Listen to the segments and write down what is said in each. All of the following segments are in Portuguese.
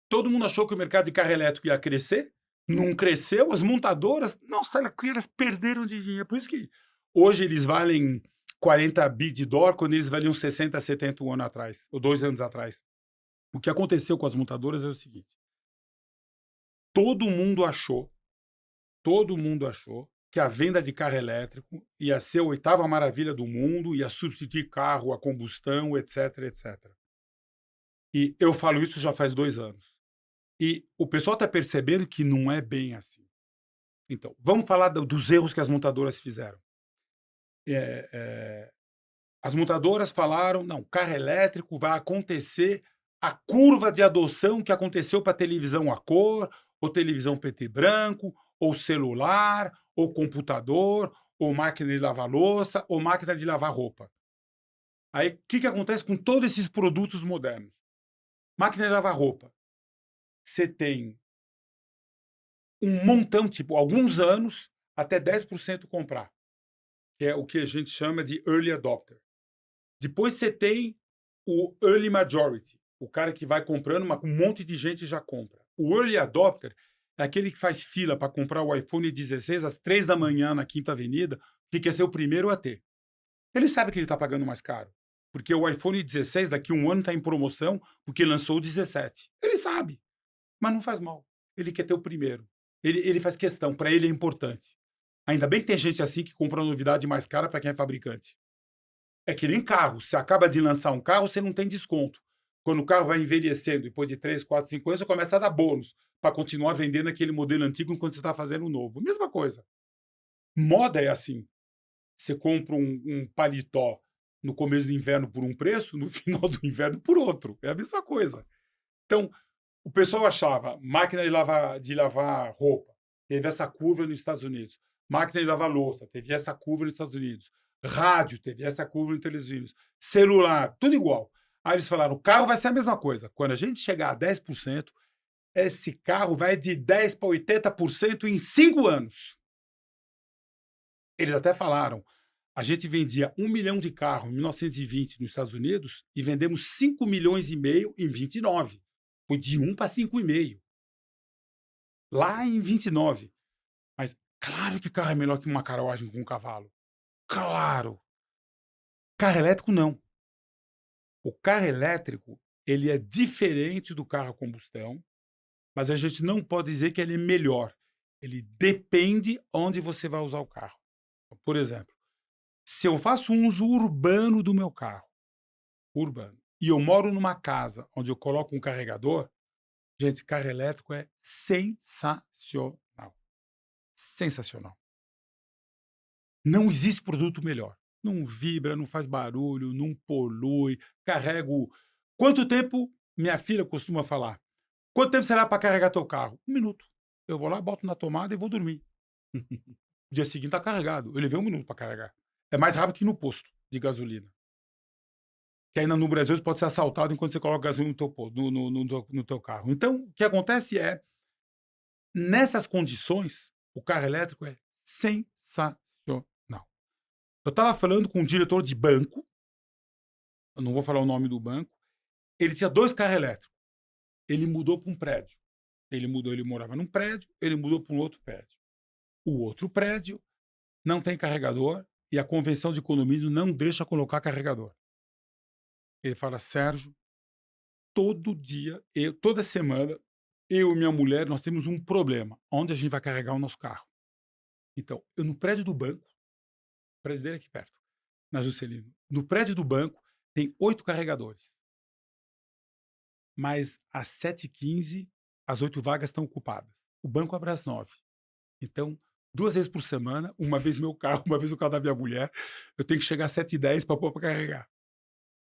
Todo mundo achou que o mercado de carro elétrico ia crescer, não cresceu, as montadoras, nossa, elas perderam de dinheiro. Por isso que hoje eles valem 40 bi de dólar, quando eles valiam 60, 70 um ano atrás, ou 2 anos atrás. O que aconteceu com as montadoras é o seguinte: todo mundo achou, todo mundo achou que a venda de carro elétrico ia ser a oitava maravilha do mundo, ia substituir carro a combustão, etc, etc. E eu falo isso já faz 2 anos. E o pessoal está percebendo que não é bem assim. Então, vamos falar dos erros que as montadoras fizeram. Eh eh, as montadoras falaram: "Não, carro elétrico vai acontecer a curva de adoção que aconteceu para televisão a cor, ou televisão preto e branco, ou celular, ou computador, ou máquina de lavar louça, ou máquina de lavar roupa". Aí, o que que acontece com todos esses produtos modernos? Máquina de lavar roupa, você tem um montão, tipo, alguns anos, até 10% comprar, que é o que a gente chama de early adopter. Depois você tem o early majority, o cara que vai comprando, um monte de gente já compra. O early adopter é aquele que faz fila para comprar o iPhone 16 às 3 da manhã na Quinta Avenida, que quer ser o primeiro a ter. Ele sabe que ele está pagando mais caro, porque o iPhone 16 daqui a um ano está em promoção, porque lançou o 17. Ele sabe, mas não faz mal. Ele quer ter o primeiro. Ele faz questão, para ele é importante. Ainda bem que tem gente assim que compra uma novidade mais cara para quem é fabricante. É que nem carro, você acaba de lançar um carro, você não tem desconto. Quando o carro vai envelhecendo, depois de 3, 4, 5 anos, você começa a dar bônus para continuar vendendo aquele modelo antigo enquanto você está fazendo o novo. Mesma coisa. Moda é assim. Você compra um paletó no começo do inverno por um preço, no final do inverno por outro. É a mesma coisa. Então, o pessoal achava máquina de lavar roupa, teve essa curva nos Estados Unidos. Máquina de lavar louça, teve essa curva nos Estados Unidos. Rádio, teve essa curva nos Estados Unidos. Celular, tudo igual. Aí eles falaram: o carro vai ser a mesma coisa. Quando a gente chegar a 10%, esse carro vai de 10 para 80% em 5 anos. Eles até falaram: a gente vendia 1 milhão de carros em 1920 nos Estados Unidos e vendemos 5 milhões e meio em 29. Foi de 1 para 5,5. Lá em 29. Mas claro que carro é melhor que uma carruagem com um cavalo. Claro. Carro elétrico não. O carro elétrico, ele é diferente do carro a combustão, mas a gente não pode dizer que ele é melhor. Ele depende onde você vai usar o carro. Por exemplo, se eu faço um uso urbano do meu carro, urbano, e eu moro numa casa onde eu coloco um carregador, gente, carro elétrico é sensacional. Sensacional. Não existe produto melhor. Não vibra, não faz barulho, não polui, carrego. Quanto tempo, minha filha costuma falar? Quanto tempo será para carregar teu carro? 1 minuto. Eu vou lá, boto na tomada e vou dormir. O dia seguinte está carregado. Eu levei 1 minuto para carregar. É mais rápido que no posto de gasolina. Que ainda no Brasil você pode ser assaltado enquanto você coloca gasolina no teu carro. Então, o que acontece é, nessas condições, o carro elétrico é sensacional. Eu estava falando com um diretor de banco, eu não vou falar o nome do banco, ele tinha 2 carros elétricos. Ele mudou para um prédio. Ele morava num prédio, ele mudou para um outro prédio. O outro prédio não tem carregador e a convenção de condomínio não deixa colocar carregador. Ele fala: "Sérgio, todo dia, toda semana, eu e minha mulher, nós temos um problema, onde a gente vai carregar o nosso carro?". Então, eu no prédio do banco, o prédio dele é aqui perto, na Juscelino, no prédio do banco tem 8 carregadores. Mas às 7h15, as 8 vagas estão ocupadas. O banco abre às 9. Então, 2 vezes por semana, uma vez meu carro, uma vez o carro da minha mulher, eu tenho que chegar às 7h10 para pôr para carregar.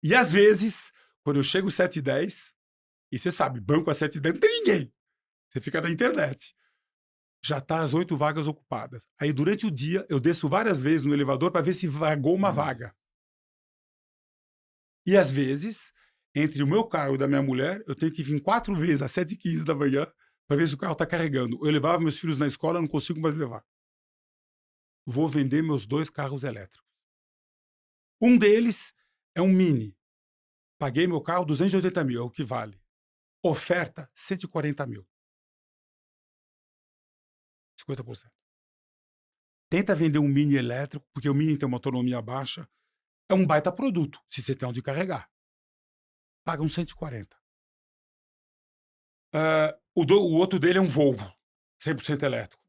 E às vezes, quando eu chego às 7h10, e você sabe, banco às 7h10 não tem ninguém. Você fica na internet. Já tá as 8 vagas ocupadas. Aí durante o dia eu desço várias vezes no elevador para ver se vagou uma vaga. E às vezes, entre o meu carro e o da minha mulher, eu tenho que vir 4 vezes às 7h15 da manhã para ver se o carro está carregando. Eu levava meus filhos na escola, não consigo mais levar. Vou vender meus 2 carros elétricos. Um deles é um Mini. Paguei meu carro 280 mil, é o que vale. Oferta, 140 mil. 50%. Tenta vender um Mini elétrico, porque o Mini tem uma autonomia baixa. É um baita produto, se você tem onde carregar. Paga uns 140. O outro dele é um Volvo, 100% elétrico.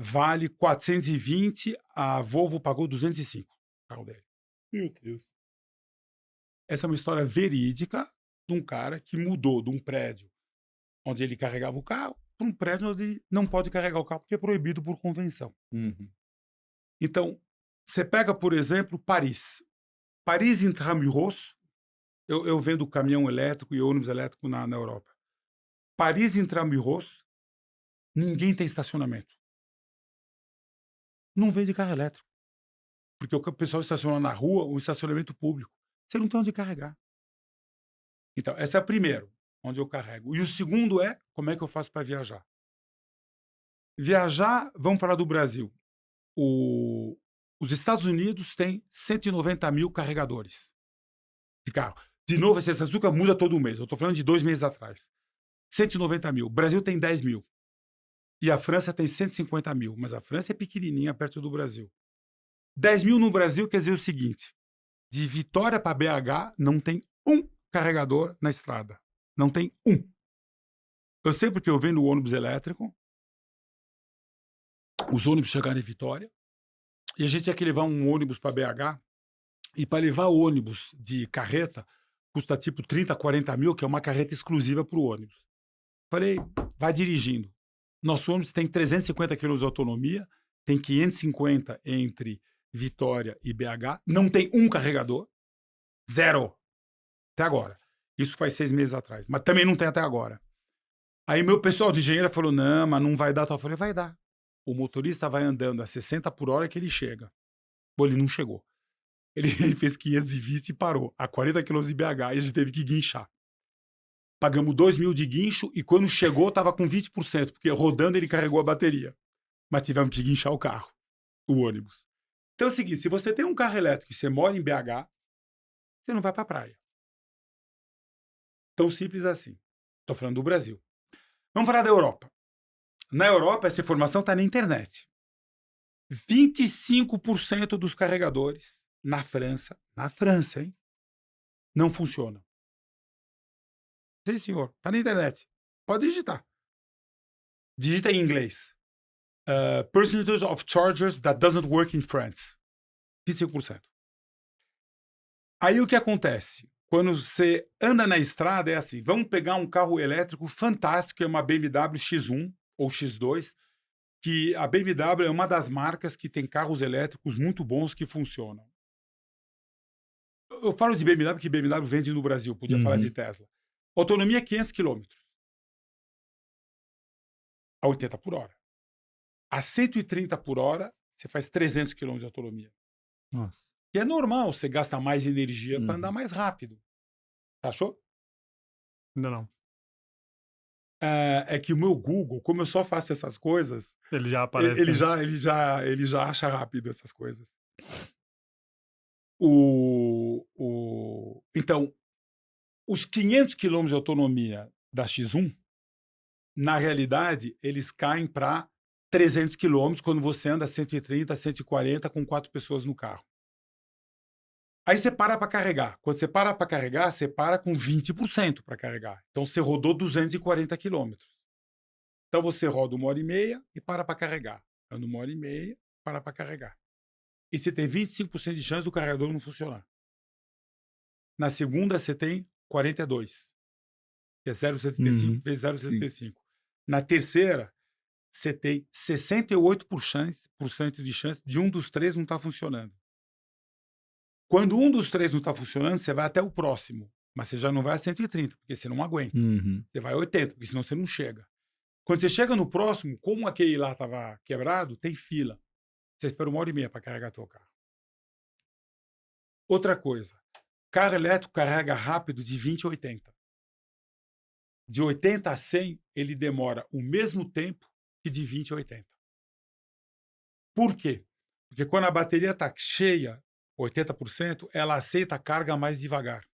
Vale 420, a Volvo pagou 205 o carro dele. Meu Deus. Essa é uma história verídica de um cara que mudou de um prédio onde ele carregava o carro para um prédio onde ele não pode carregar o carro porque é proibido por convenção. Uhum. Então, você pega, por exemplo, Paris. Paris Intramuros, eu vendo caminhão elétrico e ônibus elétrico na Europa. Paris Intramuros, ninguém tem estacionamento. Não vende carro elétrico. Porque o pessoal estaciona na rua, o estacionamento público. Você não tem onde carregar. Então, esse é o primeiro, onde eu carrego. E o segundo é, como é que eu faço para viajar? Viajar, vamos falar do Brasil. Os Estados Unidos têm 190 mil carregadores de carro. De novo, essa estatística muda todo mês. Eu estou falando de 2 meses atrás. 190 mil. O Brasil tem 10 mil. E a França tem 150 mil. Mas a França é pequenininha perto do Brasil. 10 mil no Brasil quer dizer o seguinte. De Vitória para BH, não tem um carregador na estrada. Não tem um. Eu sei porque eu vendo o ônibus elétrico. Os ônibus chegaram em Vitória. E a gente tinha que levar um ônibus para BH. E para levar o ônibus de carreta, custa tipo 30, 40 mil, que é uma carreta exclusiva para o ônibus. Falei, vai dirigindo. Nosso ônibus tem 350 km de autonomia, tem 550 entre Vitória e BH, não tem um carregador, zero, até agora. Isso faz 6 meses atrás, mas também não tem até agora. Aí meu pessoal de engenheiro falou, não, mas não vai dar. Eu falei, vai dar. O motorista vai andando a 60 por hora que ele chega. Pô, ele não chegou. Ele fez 520 e parou, a 40 km de BH, e a gente teve que guinchar. Pagamos 2 mil de guincho e quando chegou estava com 20%, porque rodando ele carregou a bateria. Mas tivemos que guinchar o carro, o ônibus. Então é o seguinte, se você tem um carro elétrico e você mora em BH, você não vai para a praia. Tão simples assim. Estou falando do Brasil. Vamos falar da Europa. Na Europa, essa informação está na internet. 25% dos carregadores na França, hein, não funcionam. Sim, senhor. Está na internet. Pode digitar. Digita em inglês. Percentage of chargers that doesn't work in France. 25%. Aí o que acontece? Quando você anda na estrada, é assim, vamos pegar um carro elétrico fantástico, que é uma BMW X1 ou X2, que a BMW é uma das marcas que tem carros elétricos muito bons que funcionam. Eu falo de BMW porque BMW vende no Brasil, podia falar de Tesla. Autonomia 500 km. A 80 por hora. A 130 por hora, você faz 300 km de autonomia. Nossa. E é normal, você gasta mais energia para andar mais rápido. Achou? Ainda não. É que o meu Google, como eu só faço essas coisas, Ele já aparece. ele já acha rápido essas coisas. Então, os 500 km de autonomia da X1, na realidade, eles caem para 300 km quando você anda 130, 140 com 4 pessoas no carro. Aí você para carregar. Quando você para carregar, você para com 20% para carregar. Então você rodou 240 quilômetros. Então você roda 1h30 e para carregar. Anda 1h30, para carregar. E você tem 25% de chance do carregador não funcionar. Na segunda, você tem 42. Que é 0,75 vezes 0,75. Na terceira, você tem 68% de chance de um dos três não estar funcionando. Quando um dos três não está funcionando, você vai até o próximo. Mas você já não vai a 130, porque você não aguenta. Você vai a 80, porque senão você não chega. Quando você chega no próximo, como aquele lá estava quebrado, tem fila. Você espera 1h30 para carregar seu carro. Outra coisa. Carro elétrico carrega rápido de 20 a 80. De 80 a 100, ele demora o mesmo tempo que de 20 a 80. Por quê? Porque quando a bateria está cheia, 80%, ela aceita a carga mais devagar.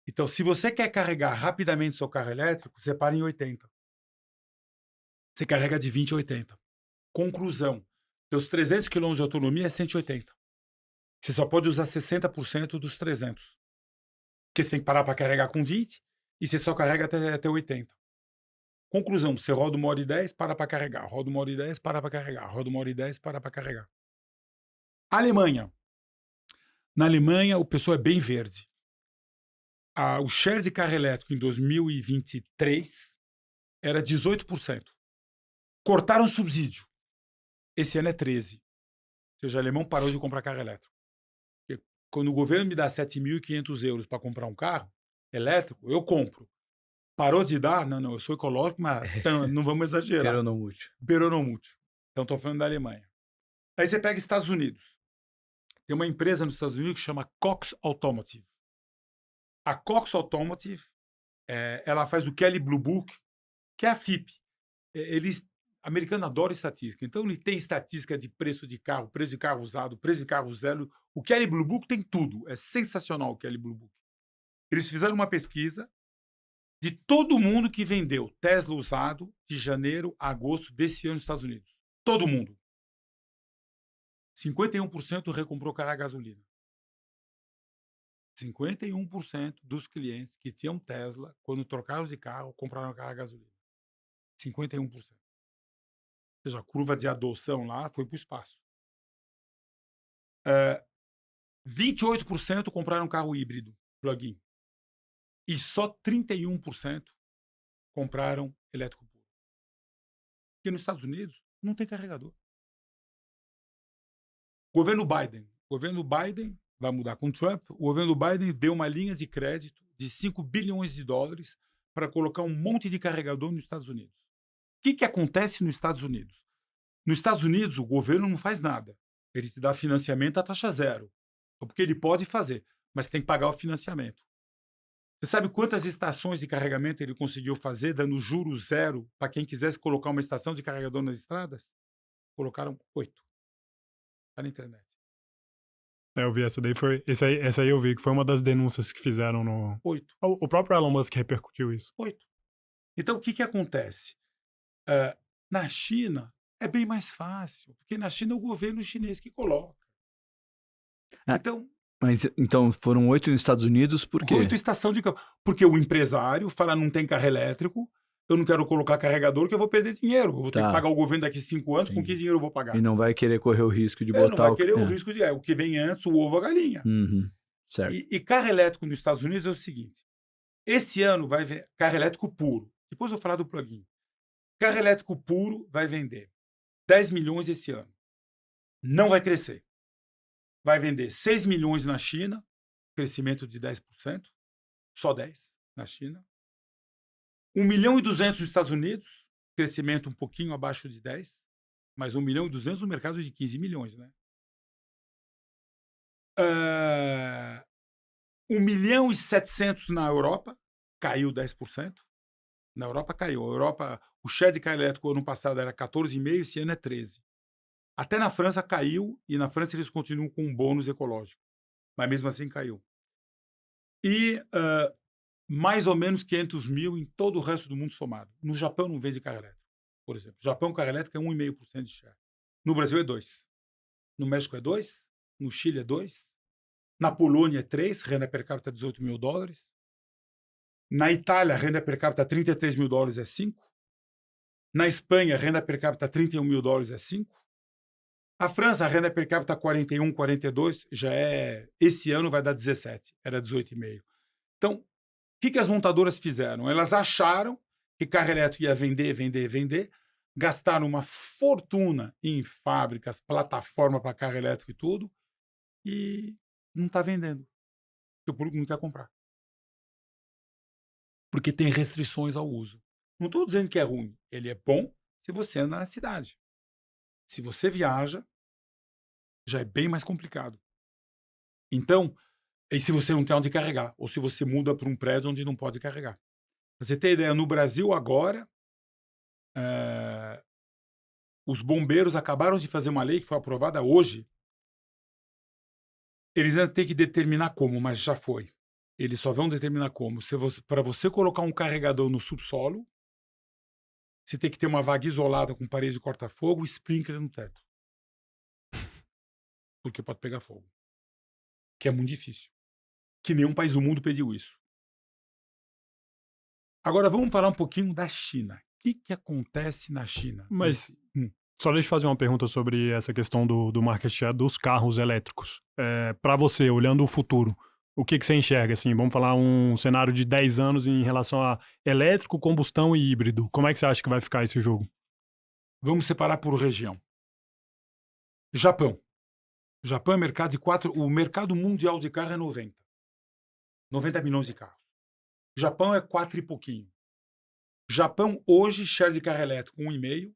Então, se você quer carregar rapidamente seu carro elétrico, você para em 80. Você carrega de 20 a 80. Conclusão, seus 300 km de autonomia é 180. Você só pode usar 60% dos 300. Porque você tem que parar para carregar com 20 e você só carrega até 80. Conclusão, você roda 1h10, para para carregar. Roda 1h10, para para carregar. Roda 1h10, para para carregar. Alemanha. Na Alemanha, o pessoal é bem verde. O share de carro elétrico em 2023 era 18%. Cortaram o subsídio. Esse ano é 13%. Ou seja, o alemão parou de comprar carro elétrico. Porque quando o governo me dá 7.500 euros para comprar um carro elétrico, eu compro. Parou de dar? Não, eu sou ecológico, mas não vamos exagerar. Peronomútil. Peronomútil. Então, estou falando da Alemanha. Aí você pega Estados Unidos. Tem uma empresa nos Estados Unidos que chama Cox Automotive. A Cox Automotive, ela faz o Kelley Blue Book, que é a FIP. Americano adora estatística. Então, ele tem estatística de preço de carro usado, preço de carro zero. O Kelley Blue Book tem tudo. É sensacional o Kelley Blue Book. Eles fizeram uma pesquisa de todo mundo que vendeu Tesla usado de janeiro a agosto desse ano nos Estados Unidos. Todo mundo. 51% recomprou carro a gasolina. 51% dos clientes que tinham Tesla, quando trocaram de carro, compraram carro a gasolina. 51%. Ou seja, a curva de adoção lá foi para o espaço. 28% compraram carro híbrido, plug-in. E só 31% compraram elétrico puro. Porque nos Estados Unidos não tem carregador. Governo Biden vai mudar com Trump. O governo Biden deu uma linha de crédito de 5 bilhões de dólares para colocar um monte de carregador nos Estados Unidos. O que acontece nos Estados Unidos? Nos Estados Unidos, o governo não faz nada. Ele te dá financiamento a taxa zero. Porque ele pode fazer, mas tem que pagar o financiamento. Você sabe quantas estações de carregamento ele conseguiu fazer, dando juros zero para quem quisesse colocar uma estação de carregador nas estradas? Colocaram 8. Está na internet. Eu vi essa daí, essa aí eu vi, que foi uma das denúncias que fizeram no... 8. O próprio Elon Musk repercutiu isso. 8. Então, o que acontece? Na China, é bem mais fácil, porque na China é o governo chinês que coloca. Então foram 8 nos Estados Unidos, por quê? 8 estações de carro. Porque o empresário fala, não tem carro elétrico, eu não quero colocar carregador, que eu vou perder dinheiro. Eu vou ter que pagar o governo daqui 5 anos, com que dinheiro eu vou pagar? E não vai querer correr o risco de botar... Não vai querer o risco de... o que vem antes, o ovo, a galinha. Certo. E carro elétrico nos Estados Unidos é o seguinte, esse ano vai ver carro elétrico puro. Depois eu vou falar do plug-in. Carro elétrico puro vai vender 10 milhões esse ano. Não vai crescer. Vai vender 6 milhões na China, crescimento de 10%, só 10 na China. 1 milhão e 200 nos Estados Unidos, crescimento um pouquinho abaixo de 10, mas 1 milhão e 200 no mercado de 15 milhões, né? 1 milhão e 700 na Europa, caiu 10%. Na Europa caiu. A Europa, o share de carro elétrico ano passado era 14,5%, esse ano é 13%. Até na França caiu, e na França eles continuam com um bônus ecológico. Mas mesmo assim caiu. E mais ou menos 500 mil em todo o resto do mundo somado. No Japão não vende carro elétrico, por exemplo. No Japão, carro elétrico é 1,5% de share. No Brasil é 2%. No México é 2%. No Chile é 2%. Na Polônia é 3%, renda per capita 18 mil dólares. Na Itália, a renda per capita 33 mil dólares é 5%. Na Espanha, a renda per capita 31 mil dólares é 5%. A França, a renda per capita 41, 42, já é... Esse ano vai dar 17, era 18,5. Então, o que as montadoras fizeram? Elas acharam que carro elétrico ia vender, gastaram uma fortuna em fábricas, plataforma para carro elétrico e tudo, e não está vendendo. Porque o público não quer comprar. Porque tem restrições ao uso. Não estou dizendo que é ruim. Ele é bom se você anda na cidade. Se você viaja, já é bem mais complicado. Então, e se você não tem onde carregar, ou se você muda para um prédio onde não pode carregar. Pra você ter ideia, no Brasil agora, os bombeiros acabaram de fazer uma lei que foi aprovada hoje. Eles ainda têm que determinar como, mas já foi. Eles só vão determinar como. Para você colocar um carregador no subsolo, você tem que ter uma vaga isolada com parede de corta-fogo e sprinkler no teto. Porque pode pegar fogo. Que é muito difícil. Que nenhum país do mundo pediu isso. Agora vamos falar um pouquinho da China. O que acontece na China? Mas só deixa eu fazer uma pergunta sobre essa questão do market share dos carros elétricos. Para você, olhando o futuro, o que você enxerga? Assim, vamos falar um cenário de 10 anos em relação a elétrico, combustão e híbrido. Como é que você acha que vai ficar esse jogo? Vamos separar por região. Japão. Japão é mercado de 4... O mercado mundial de carro é 90. 90 milhões de carros. Japão é 4 e pouquinho. Japão, hoje, share de carro elétrico 1,5.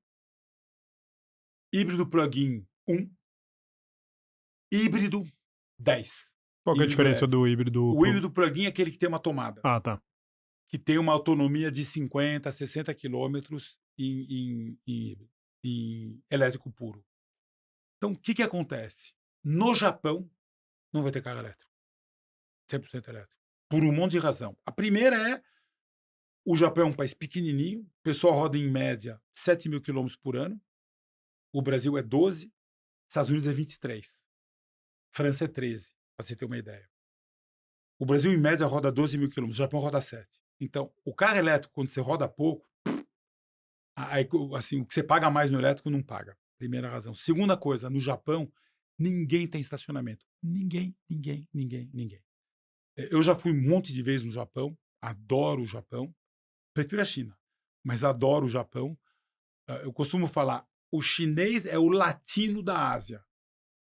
Híbrido plug-in 1. Híbrido 10. Qual que é a Híbrido diferença leve. do híbrido? O híbrido plug-in é aquele que tem uma tomada. Ah, tá. Que tem uma autonomia de 50, 60 quilômetros em elétrico puro. Então, o que acontece? No Japão, não vai ter carro elétrico. 100% elétrico. Por um monte de razão. A primeira é, o Japão é um país pequenininho, o pessoal roda em média 7 mil quilômetros por ano, o Brasil é 12, Estados Unidos é 23, França é 13, para você ter uma ideia. O Brasil, em média, roda 12 mil quilômetros, o Japão roda 7. Então, o carro elétrico, quando você roda pouco, aí, assim, o que você paga mais no elétrico, não paga. Primeira razão. Segunda coisa, no Japão, ninguém tem estacionamento. Ninguém. Eu já fui um monte de vezes no Japão, adoro o Japão, prefiro a China, mas adoro o Japão. Eu costumo falar, o chinês é o latino da Ásia.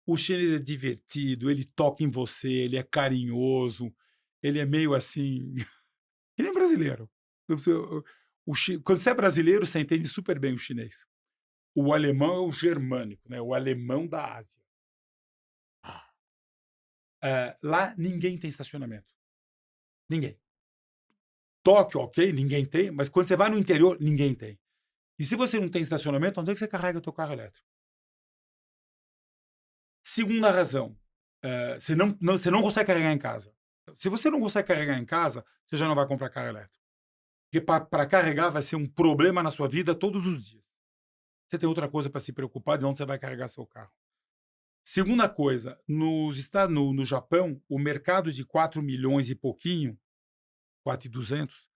O chinês é divertido, ele toca em você, ele é carinhoso, ele é meio assim... que nem brasileiro. Quando você é brasileiro, você entende super bem o chinês. O alemão é o germânico, né? O alemão da Ásia. Lá ninguém tem estacionamento. Ninguém. Tóquio, ok, ninguém tem, mas quando você vai no interior, ninguém tem. E se você não tem estacionamento, onde é que você carrega o seu carro elétrico? Segunda razão, você não consegue carregar em casa. Se você não consegue carregar em casa, você já não vai comprar carro elétrico. Porque para carregar vai ser um problema na sua vida todos os dias. Você tem outra coisa para se preocupar de onde você vai carregar seu carro. Segunda coisa, no Japão, o mercado de 4 milhões e pouquinho, 4.200,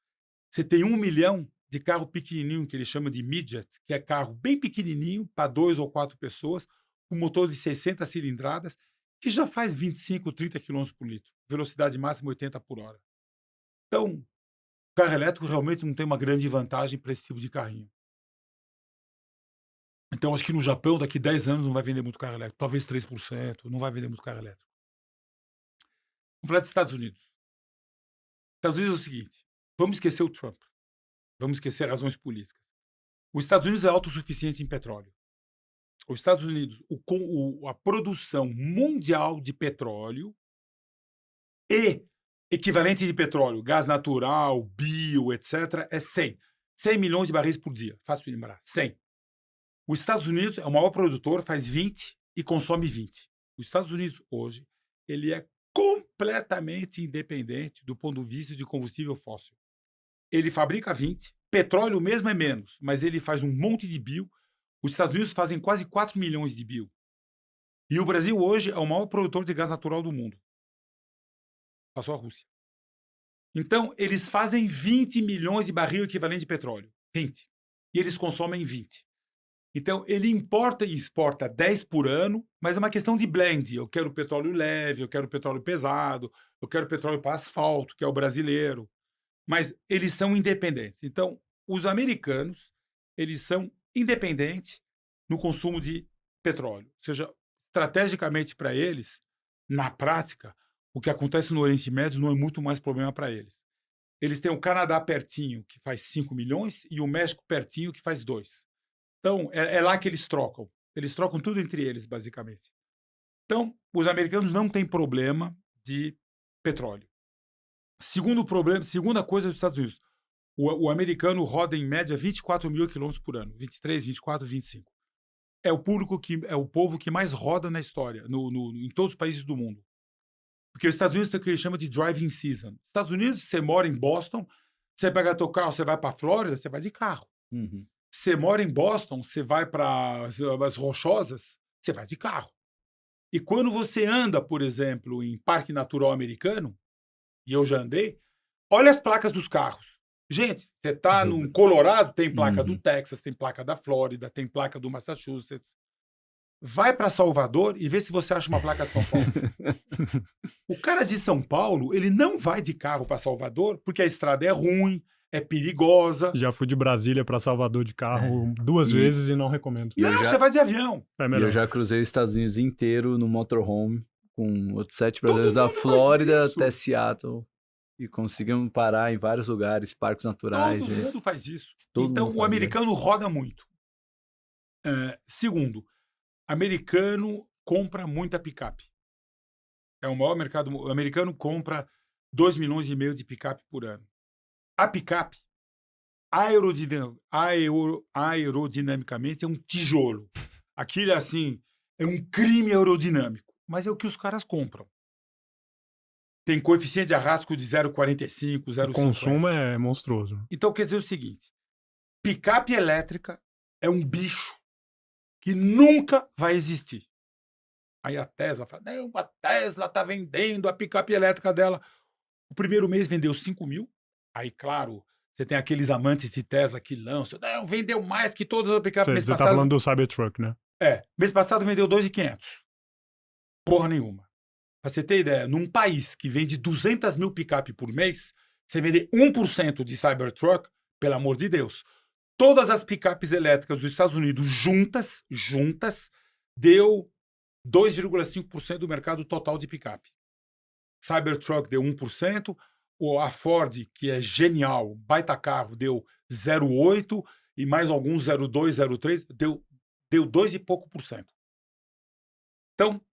você tem 1 milhão de carro pequenininho, que eles chamam de midget, que é carro bem pequenininho, para 2 ou 4 pessoas, com motor de 60 cilindradas, que já faz 25, 30 km por litro, velocidade máxima 80 por hora. Então, o carro elétrico realmente não tem uma grande vantagem para esse tipo de carrinho. Então, acho que no Japão, daqui 10 anos, não vai vender muito carro elétrico. Talvez 3%, não vai vender muito carro elétrico. Vamos falar dos Estados Unidos. Estados Unidos é o seguinte, vamos esquecer o Trump. Vamos esquecer razões políticas. Os Estados Unidos é autossuficiente em petróleo. Os Estados Unidos, a produção mundial de petróleo e equivalente de petróleo, gás natural, bio, etc., é 100. 100 milhões de barris por dia. Fácil de lembrar. 100. Os Estados Unidos é o maior produtor, faz 20 e consome 20. Os Estados Unidos, hoje, ele é completamente independente do ponto de vista de combustível fóssil. Ele fabrica 20, petróleo mesmo é menos, mas ele faz um monte de bio. Os Estados Unidos fazem quase 4 milhões de bio. E o Brasil, hoje, é o maior produtor de gás natural do mundo. Passou a Rússia. Então, eles fazem 20 milhões de barril equivalente de petróleo. 20. E eles consomem 20. Então, ele importa e exporta 10 por ano, mas é uma questão de blend. Eu quero petróleo leve, eu quero petróleo pesado, eu quero petróleo para asfalto, que é o brasileiro. Mas eles são independentes. Então, os americanos, eles são independentes no consumo de petróleo. Ou seja, estrategicamente para eles, na prática, o que acontece no Oriente Médio não é muito mais problema para eles. Eles têm o Canadá pertinho, que faz 5 milhões, e o México pertinho, que faz 2. Então, é lá que eles trocam. Eles trocam tudo entre eles, basicamente. Então, os americanos não têm problema de petróleo. Segunda coisa dos Estados Unidos. O americano roda, em média, 24 mil quilômetros por ano. 23, 24, 25. É o povo que mais roda na história, em todos os países do mundo. Porque os Estados Unidos tem o que eles chamam de driving season. Estados Unidos, você mora em Boston, você pega teu carro, você vai para Flórida, você vai de carro. Uhum. Você mora em Boston, você vai para as Rochosas, você vai de carro. E quando você anda, por exemplo, em Parque Natural Americano, e eu já andei, olha as placas dos carros. Gente, você tá no Colorado, tem placa do Uhum. Texas, tem placa da Flórida, tem placa do Massachusetts. Vai para Salvador e vê se você acha uma placa de São Paulo. O cara de São Paulo, ele não vai de carro para Salvador porque a estrada é ruim, é perigosa. Já fui de Brasília para Salvador de carro 2 E- vezes e não recomendo. E eu Não, já- você vai de avião. É E melhor. eu já cruzei os Estados Unidos inteiro no motorhome com outros 7 Todo brasileiros da mundo faz Flórida isso. até Seattle. E conseguimos parar em vários lugares, parques naturais. Todo mundo faz isso. Todo Então, mundo o faz, americano roda muito. Segundo, americano compra muita picape. É o maior mercado. O americano compra 2,5 milhões de picape por ano. A picape, aerodinamicamente, é um tijolo. Aquilo é assim, é um crime aerodinâmico. Mas é o que os caras compram. Tem coeficiente de arrasto de 0,45, O 0,50. consumo é monstruoso. Então, quer dizer o seguinte: picape elétrica é um bicho que nunca vai existir. Aí a Tesla fala, não, a Tesla está vendendo a picape elétrica dela. O primeiro mês vendeu 5 mil. Aí, claro, você tem aqueles amantes de Tesla que lançam, não, vendeu mais que todas as picapes. Mês Você tá passado, falando do Cybertruck, né? mês passado vendeu 2.500. Porra nenhuma. Pra você ter ideia, num país que vende 200 mil picape por mês, você vender 1% de Cybertruck, pelo amor de Deus. Todas as picapes elétricas dos Estados Unidos juntas, deu 2,5% do mercado total de picape. Cybertruck deu 1%, a Ford, que é genial, baita carro, deu 0,8%, e mais alguns 0,2%, 0,3%, deu 2 e pouco por cento. Então,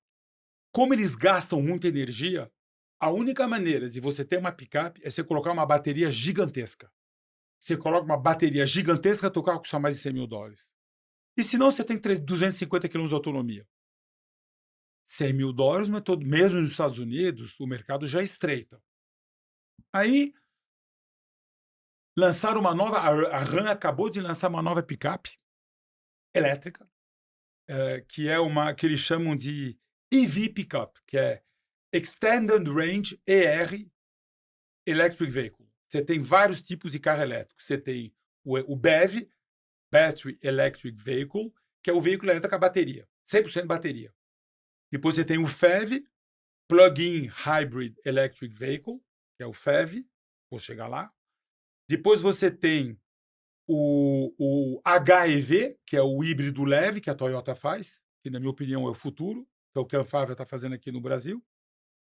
como eles gastam muita energia, a única maneira de você ter uma picape é você colocar uma bateria gigantesca. Você coloca uma bateria gigantesca, teu carro custa mais de 100 mil dólares. E se não, você tem 250 km de autonomia. 100 mil dólares, mas mesmo nos Estados Unidos, o mercado já estreita. Aí, lançaram uma nova, a Ram acabou de lançar uma nova picape elétrica, que é uma que eles chamam de EV Pickup, que é Extended Range ER Electric Vehicle. Você tem vários tipos de carro elétrico. Você tem o BEV, Battery Electric Vehicle, que é o veículo elétrico com a bateria, 100% bateria. Depois você tem o FEV, Plug-in Hybrid Electric Vehicle, que é o FEV, vou chegar lá. Depois você tem o HEV, que é o híbrido leve, que a Toyota faz, que na minha opinião é o futuro, que é o que a Anfávia está fazendo aqui no Brasil.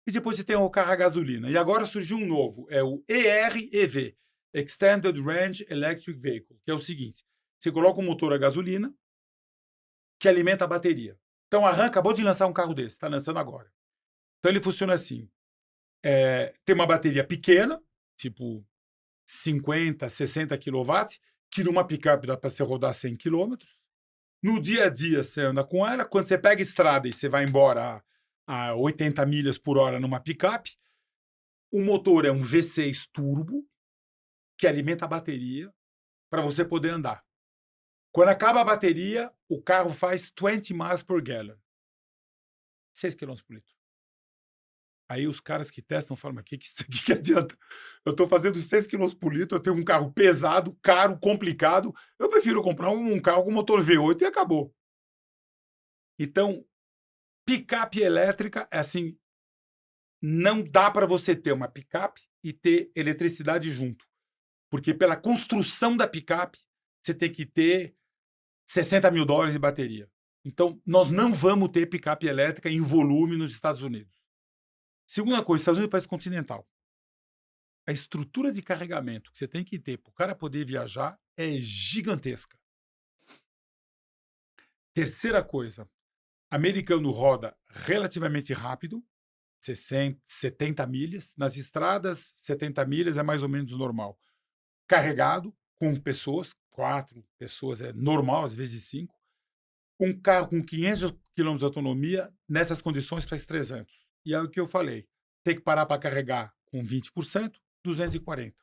E depois você tem o carro a gasolina. E agora surgiu um novo, é o EREV, Extended Range Electric Vehicle, que é o seguinte, você coloca um motor a gasolina que alimenta a bateria. Então a Ram acabou de lançar um carro desse, está lançando agora. Então ele funciona assim, tem uma bateria pequena, tipo 50, 60 kW, que numa picape dá para você rodar 100 km. No dia a dia você anda com ela, quando você pega estrada e você vai embora a 80 milhas por hora numa picape, o motor é um V6 turbo que alimenta a bateria para você poder andar. Quando acaba a bateria, o carro faz 20 miles per gallon. 6 km por litro. Aí os caras que testam falam, mas que adianta? Eu estou fazendo 6 km por litro, eu tenho um carro pesado, caro, complicado. Eu prefiro comprar um carro com motor V8 e acabou. Então, picape elétrica é assim, não dá para você ter uma picape e ter eletricidade junto. Porque pela construção da picape, você tem que ter 60 mil dólares de bateria. Então, nós não vamos ter picape elétrica em volume nos Estados Unidos. Segunda coisa, Estados Unidos é um país continental. A estrutura de carregamento que você tem que ter para o cara poder viajar é gigantesca. Terceira coisa, americano roda relativamente rápido, 60, 70 milhas. Nas estradas, 70 milhas é mais ou menos normal. Carregado, com pessoas, 4 pessoas é normal, às vezes 5. Um carro com 500 km de autonomia, nessas condições, faz 300. E é o que eu falei. tem que parar para carregar com 20%, 240.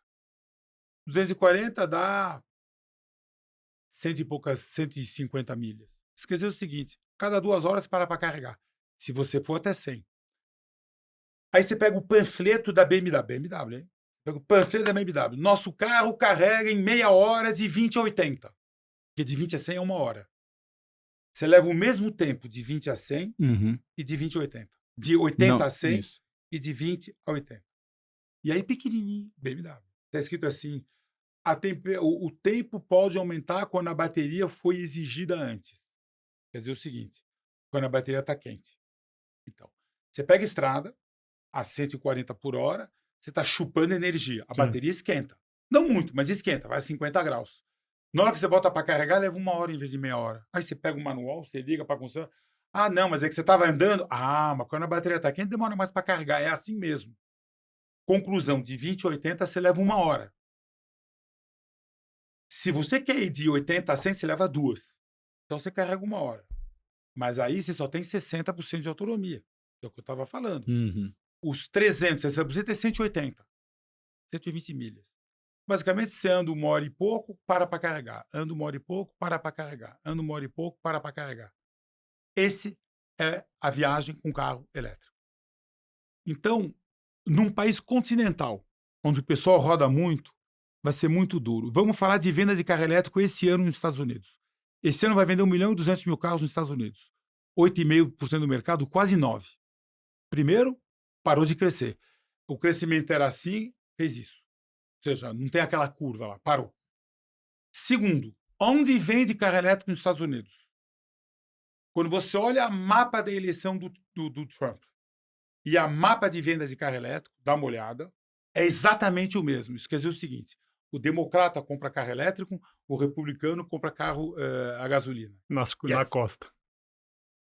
240 dá cento e poucas, 150 milhas. Isso quer dizer o seguinte, cada 2 horas para carregar, se você for até 100. Aí você pega o panfleto da BMW, hein? Pega o panfleto da BMW. Nosso carro carrega em meia hora de 20 a 80. Porque de 20 a 100 é 1 hora. Você leva o mesmo tempo de 20 a 100 Uhum. e de 20 a 80. De 80 Não, a 100 isso. e de 20 a 80. E aí pequenininho, BMW. Está escrito assim, o tempo pode aumentar quando a bateria foi exigida antes. Quer dizer o seguinte, quando a bateria está quente. Então, você pega a estrada a 140 por hora, você está chupando energia. A Sim. bateria esquenta. Não muito, mas esquenta, vai a 50 graus. Na hora que você bota para carregar, leva 1 hora em vez de meia hora. Aí você pega o manual, você liga para a função. Ah, não, mas é que você estava andando. Ah, mas quando a bateria está quente, demora mais para carregar. É assim mesmo. Conclusão, de 20 a 80, você leva 1 hora. Se você quer ir de 80 a 100, você leva 2. Então você carrega 1 hora. Mas aí você só tem 60% de autonomia. É o que eu estava falando. Uhum. Os 300, 60% é 180. 120 milhas. Basicamente, você anda 1 hora e pouco, para carregar. Anda 1 hora e pouco, para carregar. Anda 1 hora e pouco, para carregar. Esse é a viagem com carro elétrico. Então, num país continental, onde o pessoal roda muito, vai ser muito duro. Vamos falar de venda de carro elétrico esse ano nos Estados Unidos. Esse ano vai vender 1.200.000 carros nos Estados Unidos. 8,5% do mercado, quase 9%. Primeiro, parou de crescer. O crescimento era assim, fez isso. Ou seja, não tem aquela curva lá, parou. Segundo, onde vende carro elétrico nos Estados Unidos? Quando você olha o mapa da eleição do Trump e a mapa de venda de carro elétrico, dá uma olhada, é exatamente o mesmo. Isso quer dizer o seguinte, o democrata compra carro elétrico, o republicano compra carro a gasolina. Na Yes. costa.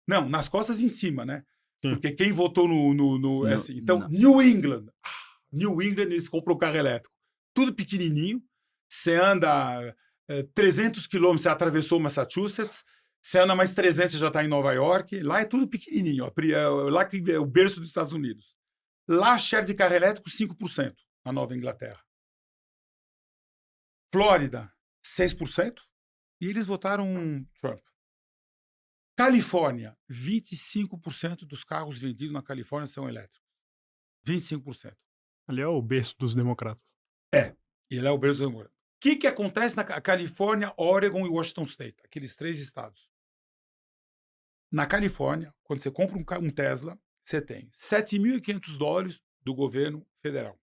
Não, nas costas em cima, né? Sim. Porque quem votou no No- assim, então, não. New England. New England, eles compram carro elétrico. Tudo pequenininho. Você anda 300 quilômetros, você atravessou Massachusetts. Você anda mais 300, você já está em Nova York. Lá é tudo pequenininho. Lá que é o berço dos Estados Unidos. Lá, a share de carro elétrico, 5%, na Nova Inglaterra. Flórida, 6%. E eles votaram Trump. Califórnia, 25% dos carros vendidos na Califórnia são elétricos. 25%. Ali é o berço dos democratas. Ele é o berço do democrata. O que acontece na Califórnia, Oregon e Washington State? Aqueles 3 estados. Na Califórnia, quando você compra um Tesla, você tem $7.500 do governo federal.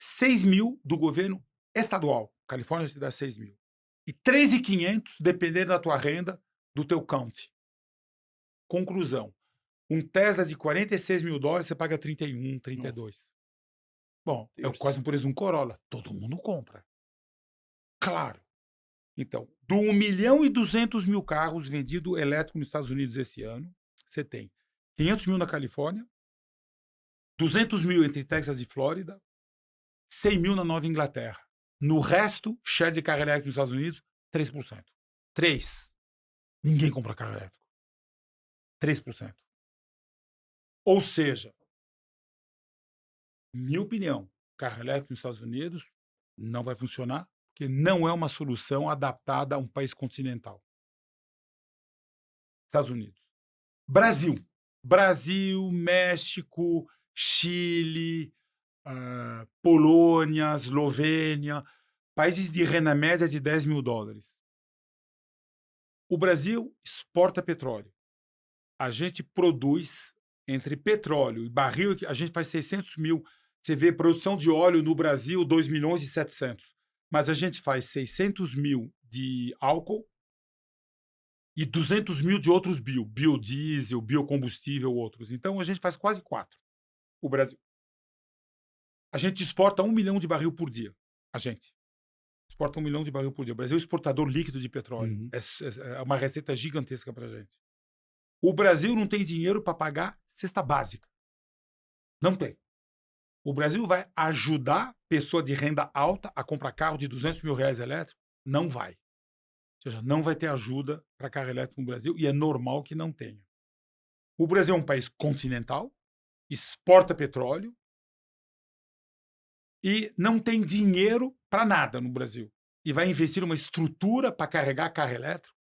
6.000 do governo estadual. Califórnia te dá 6.000. E 3.500, dependendo da tua renda, do teu county. Conclusão. Um Tesla de $46.000, você paga 31, 32. Nossa. Bom, é Deus. quase um preço de um Corolla. Todo mundo compra. Claro. Então, do 1.200.000 carros vendidos elétricos nos Estados Unidos esse ano, você tem 500.000 na Califórnia, 200.000 entre Texas e Flórida, 100.000 na Nova Inglaterra. No resto, share de carro elétrico nos Estados Unidos, 3%. 3%. Ninguém compra carro elétrico. 3%. Ou seja, minha opinião, carro elétrico nos Estados Unidos não vai funcionar, porque não é uma solução adaptada a um país continental. Estados Unidos. Brasil. Brasil, México, Chile, Polônia, Eslovênia, países de renda média de $10.000. O Brasil exporta petróleo. A gente produz entre petróleo e barril, a gente faz 600.000. Você vê produção de óleo no Brasil, 2.700.000. Mas a gente faz 600.000 de álcool e 200.000 de outros biodiesel, biocombustível, outros. Então a gente faz quase 4. O Brasil. A gente exporta 1 milhão de barril por dia. A gente exporta 1 milhão de barril por dia. O Brasil é exportador líquido de petróleo. Uhum. É uma receita gigantesca para a gente. O Brasil não tem dinheiro para pagar cesta básica. Não tem. O Brasil vai ajudar pessoa de renda alta a comprar carro de R$200.000 elétrico? Não vai. Ou seja, não vai ter ajuda para carro elétrico no Brasil e é normal que não tenha. O Brasil é um país continental, exporta petróleo e não tem dinheiro para nada no Brasil. E vai investir numa estrutura para carregar carro elétrico?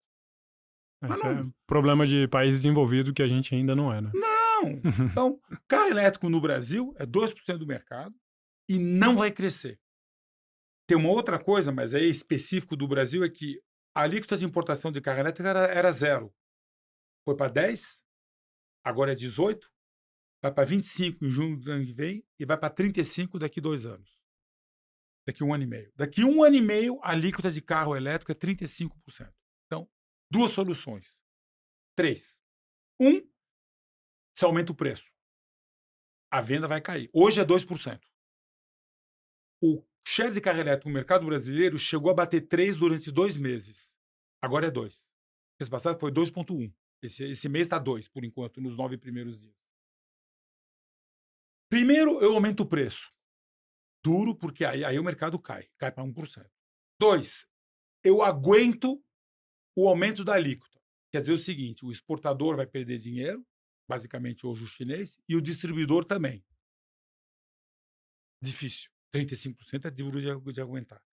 Mas Esse é não, problema de país desenvolvido que a gente ainda não é, né? não. Então, carro elétrico no Brasil é 2% do mercado e não vai crescer. Tem uma outra coisa, mas é específico do Brasil, é que a alíquota de importação de carro elétrico era 0. Foi para 10, agora é 18, vai para 25 em junho do ano que vem e vai para 35 daqui 2 anos. Daqui 1 ano e meio. Daqui 1 ano e meio, a alíquota de carro elétrico é 35%. Então, 2 soluções. 3. Você aumenta o preço. A venda vai cair. Hoje é 2%. O share de carro elétrico no mercado brasileiro chegou a bater 3 durante 2 meses. Agora é 2. Mês passado foi 2,1. Esse mês está 2, por enquanto, nos 9 primeiros dias. Primeiro, eu aumento o preço. Duro, porque aí o mercado cai para 1%. 2, eu aguento o aumento da alíquota. Quer dizer o seguinte, o exportador vai perder dinheiro, basicamente hoje o chinês, e o distribuidor também. Difícil. 35% é duro de aguentar.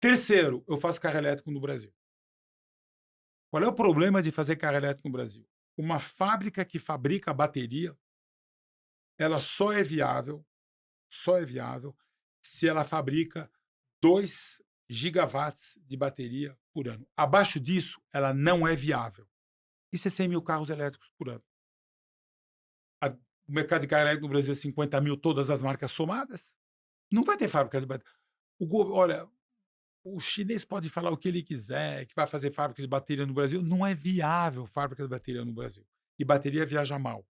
Terceiro, eu faço carro elétrico no Brasil. Qual é o problema de fazer carro elétrico no Brasil? Uma fábrica que fabrica bateria, ela só é viável se ela fabrica 2 gigawatts de bateria por ano. Abaixo disso, ela não é viável. Isso é 100 mil carros elétricos por ano. O mercado de carro elétrico no Brasil é 50 mil, todas as marcas somadas. Não vai ter fábrica de bateria. Olha, o chinês pode falar o que ele quiser, que vai fazer fábrica de bateria no Brasil. Não é viável fábrica de bateria no Brasil. E bateria viaja mal.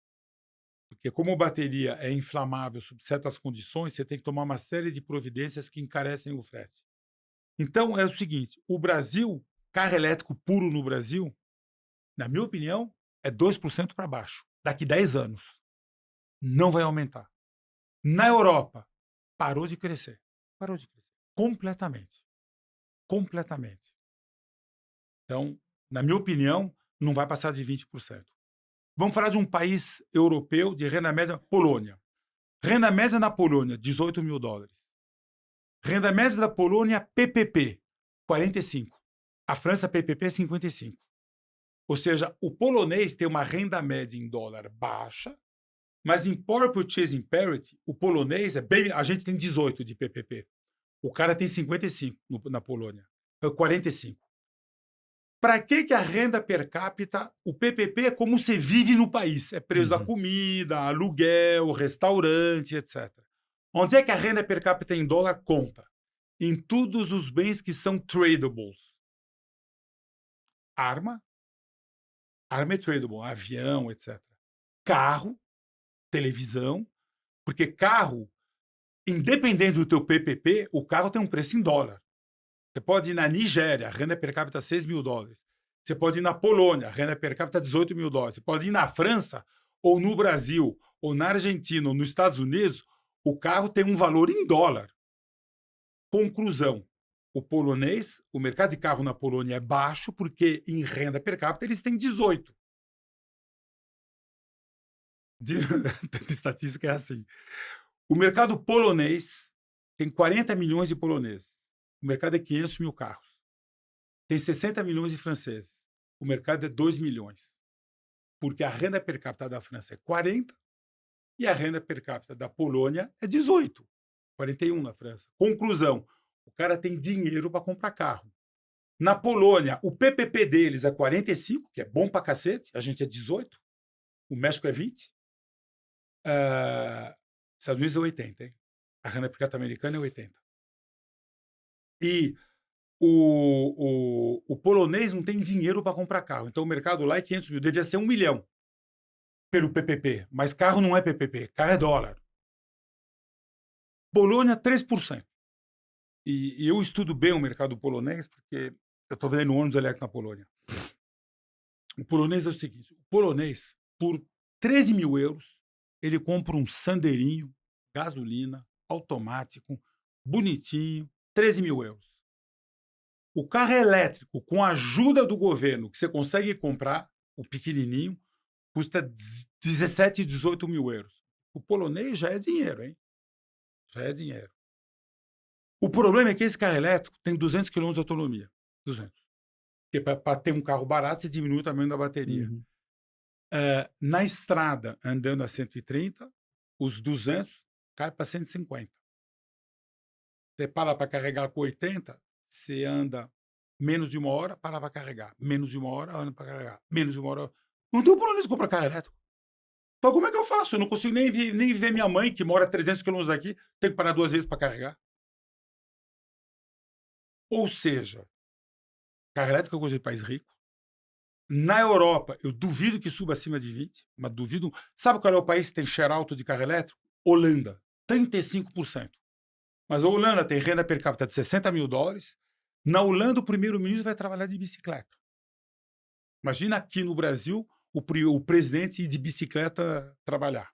Porque como bateria é inflamável sob certas condições, você tem que tomar uma série de providências que encarecem o frete. Então, é o seguinte, o Brasil, carro elétrico puro no Brasil, na minha opinião, é 2% para baixo. Daqui 10 anos. Não vai aumentar. Na Europa, parou de crescer. Parou de crescer. Completamente. Completamente. Então, na minha opinião, não vai passar de 20%. Vamos falar de um país europeu de renda média, Polônia. Renda média na Polônia, 18 mil dólares. Renda média da Polônia, PPP, 45. A França, PPP, 55. Ou seja, o polonês tem uma renda média em dólar baixa, mas em Power Purchasing Parity, o polonês é bem... A gente tem 18 de PPP. O cara tem 55 na Polônia. É 45. Para que a renda per capita, o PPP é como você vive no país. É preço da comida, aluguel, restaurante, etc. Onde é que a renda per capita em dólar conta? Em todos os bens que são tradables. Arma é tradable, avião, etc. Carro, televisão, porque carro, independente do teu PPP, o carro tem um preço em dólar. Você pode ir na Nigéria, a renda per capita 6 mil dólares. Você pode ir na Polônia, a renda per capita 18 mil dólares. Você pode ir na França, ou no Brasil, ou na Argentina, ou nos Estados Unidos, o carro tem um valor em dólar. Conclusão, o polonês, o mercado de carro na Polônia é baixo, porque em renda per capita eles têm 18. De estatística é assim. O mercado polonês tem 40 milhões de poloneses. O mercado é 500 mil carros. Tem 60 milhões de franceses. O mercado é 2 milhões. Porque a renda per capita da França é 40 e a renda per capita da Polônia é 18. 41 na França. Conclusão, o cara tem dinheiro para comprar carro. Na Polônia, o PPP deles é 45, que é bom pra cacete. A gente é 18. O México é 20. Estados Unidos é 80, hein? A renda per capita americana é 80. E o polonês não tem dinheiro para comprar carro. Então o mercado lá é 500 mil. Devia ser 1 milhão pelo PPP. Mas carro não é PPP. Carro é dólar. Polônia, 3%. E eu estudo bem o mercado polonês porque eu estou vendendo ônibus elétrico na Polônia. O polonês é o seguinte. O polonês, por 13 mil euros, ele compra um Sanderinho, gasolina, automático, bonitinho, 13 mil euros. O carro elétrico, com a ajuda do governo, que você consegue comprar, o pequenininho, custa 17, 18 mil euros. O polonês já é dinheiro, hein? Já é dinheiro. O problema é que esse carro elétrico tem 200 km de autonomia. 200. Porque para ter um carro barato, você diminui o tamanho da bateria. Uhum. Na estrada, andando a 130, os 200 cai para 150. Você para carregar com 80, você anda menos de 1 hora, para para carregar. Menos de 1 hora, anda para carregar. Menos de 1 hora. Não tem um problema de comprar carro elétrico. Então, como é que eu faço? Eu não consigo nem ver minha mãe, que mora a 300 km daqui, tem que parar 2 vezes para carregar. Ou seja, carro elétrico é coisa de país rico. Na Europa, eu duvido que suba acima de 20, mas duvido. Sabe qual é o país que tem share alto de carro elétrico? Holanda, 35%. Mas a Holanda tem renda per capita de $60 mil. Na Holanda, o primeiro-ministro vai trabalhar de bicicleta. Imagina aqui no Brasil o presidente ir de bicicleta trabalhar.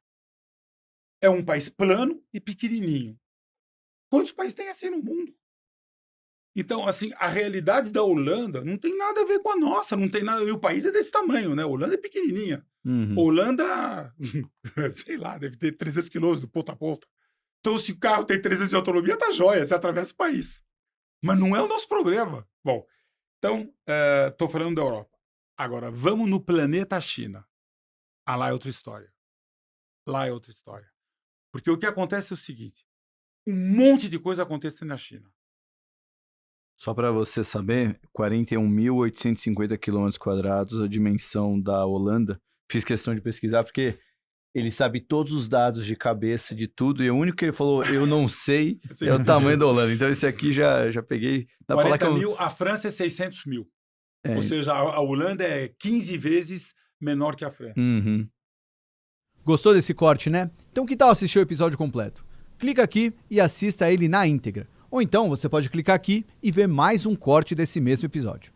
É um país plano e pequenininho. Quantos países tem assim no mundo? Então, assim, a realidade da Holanda não tem nada a ver com a nossa, não tem nada. E o país é desse tamanho, né? A Holanda é pequenininha. Uhum. Holanda, sei lá, deve ter 300 quilômetros de ponta a ponta. Então, se o carro tem 300 de autonomia, tá jóia, você atravessa o país. Mas não é o nosso problema. Bom, então, estou falando da Europa. Agora, vamos no planeta China. Ah, lá é outra história. Lá é outra história. Porque o que acontece é o seguinte, um monte de coisa acontece na China. Só para você saber, 41.850 km², a dimensão da Holanda. Fiz questão de pesquisar porque ele sabe todos os dados de cabeça de tudo e o único que ele falou, eu não sei, é o tamanho da Holanda. Então esse aqui já peguei. Dá pra falar 40 que mil, a França é 600 mil. É. Ou seja, a Holanda é 15 vezes menor que a França. Uhum. Gostou desse corte, né? Então que tal assistir o episódio completo? Clica aqui e assista ele na íntegra. Ou então você pode clicar aqui e ver mais um corte desse mesmo episódio.